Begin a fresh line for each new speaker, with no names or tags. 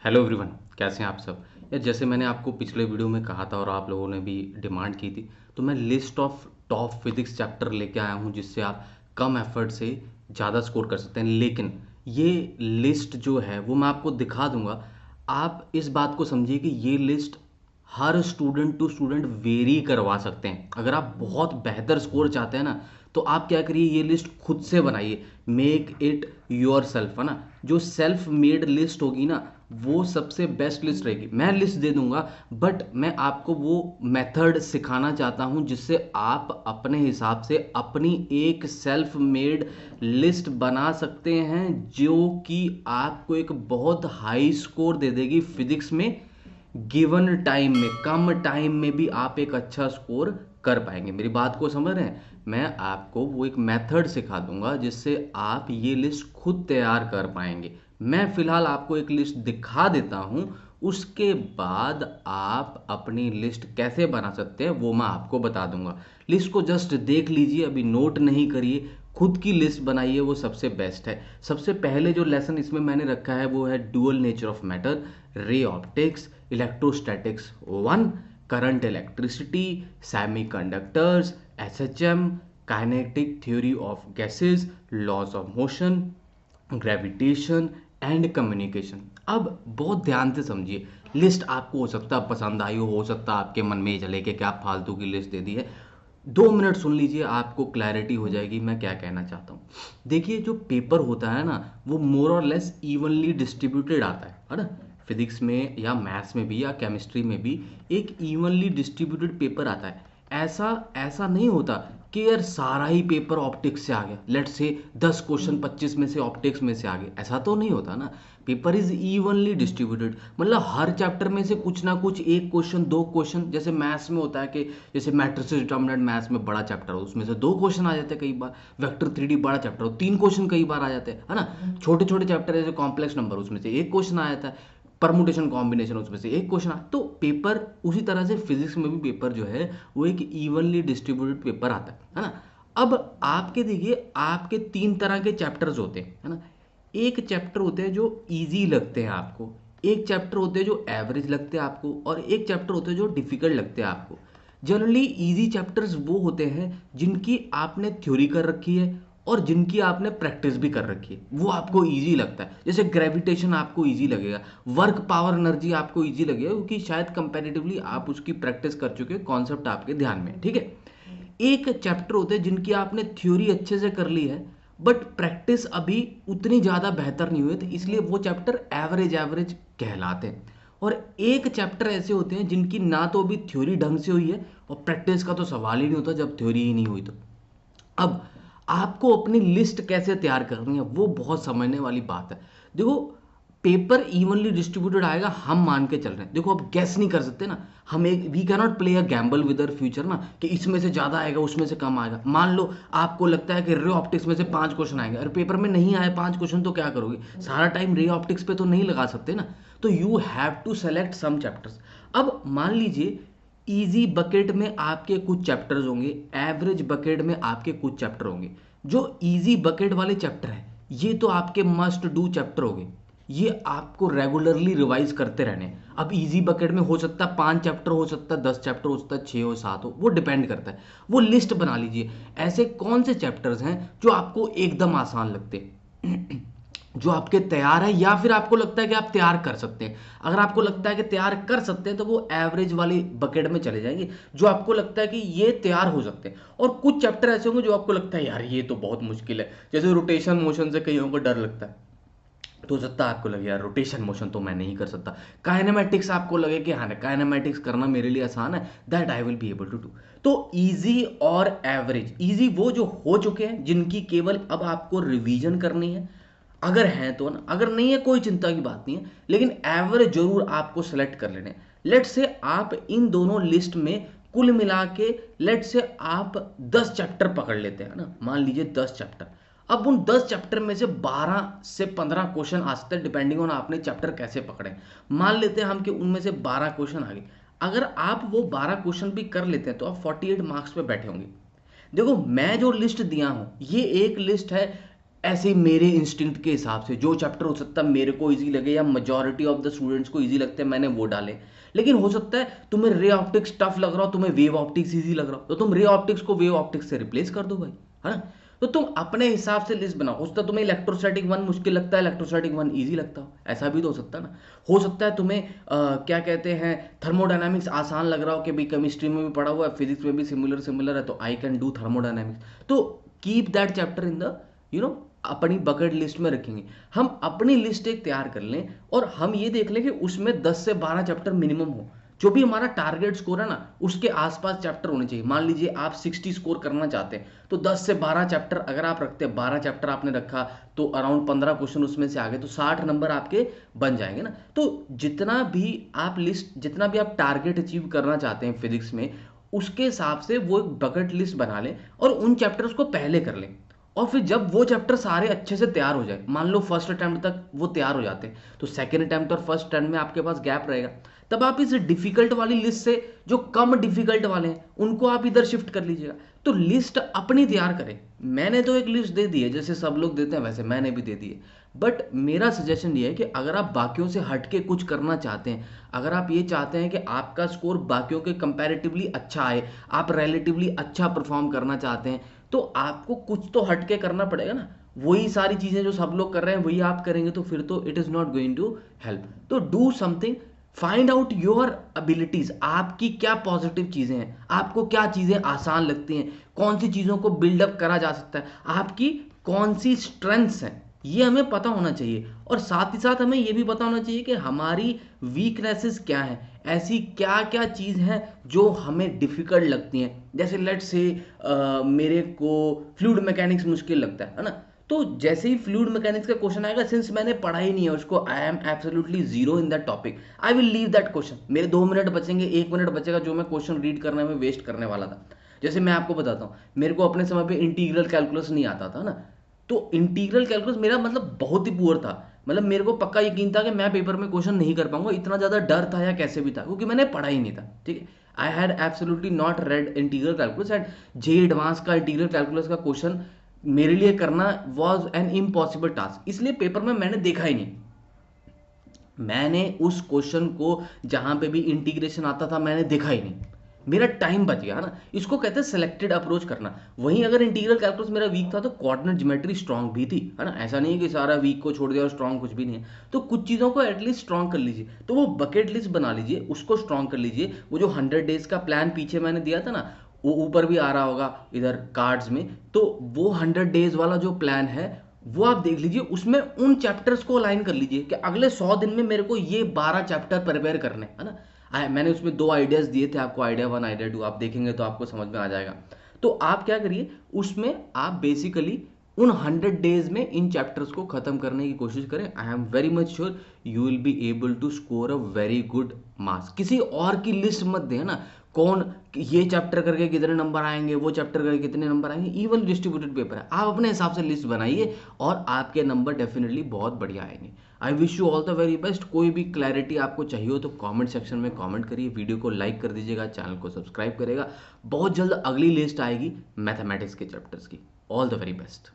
Hello everyone, कैसे हैं आप सब। यार जैसे मैंने आपको पिछले वीडियो में कहा था और आप लोगों ने भी डिमांड की थी, तो मैं list of top physics chapter लेके आया हूँ जिससे आप कम एफर्ट से ज़्यादा स्कोर कर सकते हैं। लेकिन ये लिस्ट जो है वो मैं आपको दिखा दूंगा। आप इस बात को समझिए कि ये लिस्ट हर स्टूडेंट टू स्टूडेंट वेरी करवा सकते हैं। अगर आप बहुत बेहतर स्कोर चाहते हैं ना, तो आप क्या करिए, ये लिस्ट खुद से बनाइए। मेक इट योर सेल्फ, है ना। जो सेल्फ मेड लिस्ट होगी ना, वो सबसे बेस्ट लिस्ट रहेगी। मैं लिस्ट दे दूंगा, बट मैं आपको वो मेथड सिखाना चाहता हूं जिससे आप अपने हिसाब से अपनी एक सेल्फ मेड लिस्ट बना सकते हैं, जो कि आपको एक बहुत हाई स्कोर दे देगी फिजिक्स में। गिवन टाइम में, कम टाइम में भी आप एक अच्छा स्कोर कर पाएंगे। मेरी बात को समझ रहे हैं। मैं आपको वो एक मेथड सिखा दूंगा जिससे आप ये लिस्ट खुद तैयार कर पाएंगे। मैं फिलहाल आपको एक लिस्ट दिखा देता हूं, उसके बाद आप अपनी लिस्ट कैसे बना सकते हैं वो मैं आपको बता दूंगा। लिस्ट को जस्ट देख लीजिए, अभी नोट नहीं करिए, खुद की लिस्ट बनाइए, वो सबसे बेस्ट है। सबसे पहले जो लेसन इसमें मैंने रखा है वो है dual nature of matter, ray optics, electrostatics 1, current electricity, semiconductors, SHM, kinetic theory of gases, laws of motion, gravitation and communication. अब बहुत ध्यान से समझिए, लिस्ट आपको हो सकता है पसंद आई हो सकता है आपके मन में ये चले कि क्या फालतू की लिस्ट दे दी है। 2 मिनट सुन लीजिए, आपको क्लैरिटी हो जाएगी मैं क्या कहना चाहता हूँ। देखिए, जो पेपर होता है ना, वो मोर और लेस इवनली डिस्ट्रीब्यूटेड आता है ना। फिजिक्स में या मैथ्स में भी या केमिस्ट्री में भी एक इवनली डिस्ट्रीब्यूटेड पेपर आता है। ऐसा ऐसा नहीं होता कि यार सारा ही पेपर ऑप्टिक्स से आ गया, लेट्स से 10 क्वेश्चन 25 में से ऑप्टिक्स में से आ गए, ऐसा तो नहीं होता ना। पेपर इज इवनली डिस्ट्रीब्यूटेड, मतलब हर चैप्टर में से कुछ ना कुछ, एक क्वेश्चन दो क्वेश्चन। जैसे मैथ्स में होता है कि जैसे मैट्रिसेस डिटर्मिनेंट मैथ्स में बड़ा चैप्टर हो, उसमें से 2 क्वेश्चन आ जाते हैं कई बार। वेक्टर 3D बड़ा चैप्टर हो, 3 क्वेश्चन कई बार आ जाते हैं, है ना। छोटे छोटे चैप्टर जैसे कॉम्प्लेक्स नंबर, उसमें से 1 क्वेश्चन आ जाता है। परमुटेशन कॉम्बिनेशन, उसमें से 1 क्वेश्चन आ। तो पेपर उसी तरह से फिजिक्स में भी पेपर जो है वो एक इवनली डिस्ट्रीब्यूटेड पेपर आता है ना। अब आपके देखिए, आपके 3 तरह के चैप्टर्स होते हैं, है ना। एक चैप्टर होते हैं जो इजी लगते हैं आपको, एक चैप्टर होते हैं जो एवरेज लगते हैं आपको, और एक चैप्टर होते हैं जो डिफिकल्ट लगते हैं आपको। जनरली इजी चैप्टर्स वो होते हैं जिनकी आपने थ्योरी कर रखी है और जिनकी आपने प्रैक्टिस भी कर रखी है, वो आपको इजी लगता है। जैसे ग्रेविटेशन आपको इजी लगेगा, वर्क पावर एनर्जी आपको इजी लगेगा, क्योंकि शायद कंपैरेटिवली आप उसकी प्रैक्टिस कर चुके, कॉन्सेप्ट आपके ध्यान में, ठीक है। एक चैप्टर होते हैं जिनकी आपने थ्योरी अच्छे से कर ली है, बट प्रैक्टिस अभी उतनी ज़्यादा बेहतर नहीं हुई, तो इसलिए वो चैप्टर एवरेज एवरेज कहलाते हैं। और एक चैप्टर ऐसे होते हैं जिनकी ना तो अभी थ्योरी ढंग से हुई है, और प्रैक्टिस का तो सवाल ही नहीं होता जब थ्योरी ही नहीं हुई तो। अब आपको अपनी लिस्ट कैसे तैयार करनी है वो बहुत समझने वाली बात है। देखो, पेपर इवनली डिस्ट्रीब्यूटेड आएगा, हम मान के चल रहे हैं। देखो, अब गैस नहीं कर सकते ना हम, एक we can not play a gamble with our future ना, कि इसमें से ज़्यादा आएगा उसमें से कम आएगा। मान लो आपको लगता है कि रे ऑप्टिक्स में से 5 क्वेश्चन आएंगे, और पेपर में नहीं आए 5 क्वेश्चन, तो क्या करोगे? सारा टाइम रे ऑप्टिक्स पे तो नहीं लगा सकते ना। तो you have to select some chapters. अब मान लीजिए, इजी बकेट में आपके कुछ चैप्टर्स होंगे, एवरेज बकेट में आपके कुछ चैप्टर होंगे। जो इजी बकेट वाले चैप्टर हैं, ये तो आपके मस्ट डू चैप्टर होंगे, ये आपको रेगुलरली रिवाइज करते रहने। अब इजी बकेट में हो सकता है 5 चैप्टर, हो सकता है 10 चैप्टर, हो सकता है 6 हो 7 हो, वो डिपेंड करता है। वो लिस्ट बना लीजिए, ऐसे कौन से चैप्टर्स हैं जो आपको एकदम आसान लगते हैं जो आपके तैयार है, या फिर आपको लगता है कि आप तैयार कर सकते हैं। अगर आपको लगता है कि तैयार कर सकते हैं तो वो एवरेज वाली बकेट में चले जाएंगे। जो आपको लगता है कि ये तैयार हो सकते हैं, और कुछ चैप्टर ऐसे होंगे जो आपको लगता है यार ये तो बहुत मुश्किल है। जैसे रोटेशन मोशन से कईयों को डर लगता है, तो हो सकता है आपको लगे यार रोटेशन मोशन तो मैं नहीं कर सकता। काइनेमेटिक्स आपको लगे कि हाँ, काइनेमेटिक्स करना मेरे लिए आसान है, that I will be able to do. तो इजी और एवरेज, इजी वो जो हो चुके हैं, जिनकी केवल अब आपको रिवीजन करनी है, अगर हैं तो ना, अगर नहीं है कोई चिंता की बात नहीं है, लेकिन एवरेज जरूर आपको सेलेक्ट कर लेने। लेट से आप इन दोनों लिस्ट में कुल मिला के, लेट से आप 10 चैप्टर पकड़ लेते हैं ना, मान लीजिए 10 चैप्टर। अब उन 10 चैप्टर में से 12 से 15 क्वेश्चन आ सकते हैं, डिपेंडिंग ऑन आपने चैप्टर कैसे पकड़े। मान लेते हैं हम कि उनमें से 12 क्वेश्चन आ गए। अगर आप वो 12 क्वेश्चन भी कर लेते हैं तो आप 48 मार्क्स पे बैठे होंगे। देखो, मैं जो लिस्ट दिया हूं ये एक लिस्ट है ऐसे ही मेरे इंस्टिंक्ट के हिसाब से जो चैप्टर हो सकता है मेरे को इजी लगे या मेजॉरिटी ऑफ द स्टूडेंट्स को इजी लगते हैं, मैंने वो डाले। लेकिन हो सकता है तुम्हें रे ऑप्टिक्स टफ लग रहा हो, तुम्हें वेव ऑप्टिक्स इजी लग रहा हो, तो तुम रे ऑप्टिक्स को वेव ऑप्टिक्स से रिप्लेस कर दो भाई, है ना। तो तुम अपने हिसाब से लिस्ट बनाओ। उसका तुम्हें इलेक्ट्रोस्टैटिक वन मुश्किल लगता है, इलेक्ट्रोस्टैटिक वन इजी लगता हो, ऐसा भी तो हो सकता है ना। हो सकता है तुम्हें क्या कहते हैं थर्मोडायनामिक्स आसान लग रहा हो कि भाई केमिस्ट्री में भी पढ़ा हुआ है, फिजिक्स में भी सिमिलर सिमिलर है, तो आई कैन डू थर्मोडायनामिक्स। तो keep that chapter in the अपनी बकेट लिस्ट में रखेंगे। हम अपनी लिस्ट एक तैयार कर लें और हम ये देख लें कि उसमें 10 से 12 चैप्टर मिनिमम हो। जो भी हमारा टारगेट स्कोर है ना, उसके आसपास चैप्टर होने चाहिए। मान लीजिए आप 60 स्कोर करना चाहते हैं, तो 10 से 12 चैप्टर अगर आप रखते हैं, 12 चैप्टर आपने रखा तो अराउंड 15 क्वेश्चन उसमें से आ गए, तो 60 नंबर आपके बन जाएंगे ना। तो जितना भी आप टारगेट अचीव करना चाहते हैं फिजिक्स में, उसके हिसाब से वो एक बकेट लिस्ट बना लें और उन चैप्टर्स को पहले कर लें। और फिर जब वो चैप्टर सारे अच्छे से तैयार हो जाए, मान लो फर्स्ट अटेम्प्ट तक वो तैयार हो जाते हैं, तो सेकंड अटेम्प्ट और फर्स्ट अटेम्प्ट में आपके पास गैप रहेगा। तब आप इस डिफिकल्ट वाली लिस्ट से जो कम डिफिकल्ट वाले हैं उनको आप इधर शिफ्ट कर लीजिएगा। तो लिस्ट अपनी तैयार करें। मैंने तो एक लिस्ट दे दी है, जैसे सब लोग देते हैं वैसे मैंने भी दे दी है। बट मेरा सजेशन ये है कि अगर आप बाकियों से हट के कुछ करना चाहते हैं, अगर आप ये चाहते हैं कि आपका स्कोर बाकियों के कंपैरेटिवली अच्छा आए, आप रिलेटिवली अच्छा परफॉर्म करना चाहते हैं, तो आपको कुछ तो हट के करना पड़ेगा ना। वही सारी चीजें जो सब लोग कर रहे हैं वही आप करेंगे तो फिर तो it is not going to help. तो do something, find out your abilities. आपकी क्या पॉजिटिव चीजें हैं, आपको क्या चीजें आसान लगती हैं, कौन सी चीजों को बिल्डअप करा जा सकता है, आपकी कौन सी स्ट्रेंथ्स हैं, ये हमें पता होना चाहिए। और साथ ही साथ हमें ये भी पता होना चाहिए कि हमारी वीकनेसेस क्या हैं, ऐसी क्या क्या चीज़ हैं जो हमें डिफिकल्ट लगती हैं। जैसे लेट से मेरे को फ्लूइड मैकेनिक्स मुश्किल लगता है ना। तो जैसे ही फ्लूइड मैकेनिक्स का क्वेश्चन आएगा, सिंस मैंने पढ़ा ही नहीं है उसको, I am absolutely zero in that topic, I will leave that question. मेरे 2 मिनट बचेंगे, 1 मिनट बचेगा जो मैं क्वेश्चन रीड करने में वेस्ट करने वाला था। जैसे मैं आपको बताता हूँ, मेरे को अपने समय पे इंटीग्रल कैलकुलस नहीं आता था ना। तो इंटीग्रल कैलकुलस मेरा मतलब बहुत ही पुअर था। मतलब मेरे को पक्का यकीन था कि मैं पेपर में क्वेश्चन नहीं कर पाऊंगा, इतना ज़्यादा डर था या कैसे भी था, क्योंकि मैंने पढ़ा ही नहीं था। ठीक है, I had absolutely not red integral calculus and J advance का इंटीग्रल कैलकुलस का क्वेश्चन मेरे लिए करना वॉज एन इम्पॉसिबल टास्क। इसलिए पेपर में मैंने देखा ही नहीं। मैंने उस क्वेश्चन को जहां पे भी इंटीग्रेशन आता था मैंने देखा ही नहीं, मेरा टाइम बच गया, है ना। इसको कहते हैं सेलेक्टेड अप्रोच करना। वहीं अगर इंटीग्रल कैलकुलस मेरा वीक था तो कोऑर्डिनेट ज्योमेट्री स्ट्रांग भी थी, है ना। ऐसा नहीं है कि सारा वीक को छोड़ दिया और स्ट्रांग कुछ भी नहीं है। तो कुछ चीज़ों को एटलीस्ट स्ट्रांग कर लीजिए। तो वो बकेट लिस्ट बना लीजिए, उसको स्ट्रांग कर लीजिए। वो जो 100 डेज का प्लान पीछे मैंने दिया था ना, वो ऊपर भी आ रहा होगा इधर कार्ड्स में। तो वो 100 डेज वाला जो प्लान है वो आप देख लीजिए, उसमें उन चैप्टर्स को अलाइन कर लीजिए कि अगले 100 दिन में मेरे को ये 12 चैप्टर प्रिपेयर करने, है ना। मैंने उसमें 2 आइडियाज दिए थे आपको, आइडिया 1 आइडिया 2, आप देखेंगे तो आपको समझ में आ जाएगा। तो आप क्या करिए, उसमें आप बेसिकली उन 100 डेज में इन चैप्टर्स को खत्म करने की कोशिश करें। I am very much sure you will be able to score a very good marks. किसी और की लिस्ट मत दें ना, कौन ये चैप्टर करके कितने नंबर आएंगे, वो चैप्टर करके कितने नंबर आएंगे, इवन डिस्ट्रीब्यूटेड पेपर है। आप अपने हिसाब से लिस्ट बनाइए और आपके नंबर डेफिनेटली बहुत बढ़िया आएंगे। I wish you all the very best. कोई भी क्लैरिटी आपको चाहिए हो तो कमेंट सेक्शन में कमेंट करिए, वीडियो को लाइक कर दीजिएगा, चैनल को सब्सक्राइब करेगा। बहुत जल्द अगली लिस्ट आएगी मैथमेटिक्स के चैप्टर्स की। All the very best.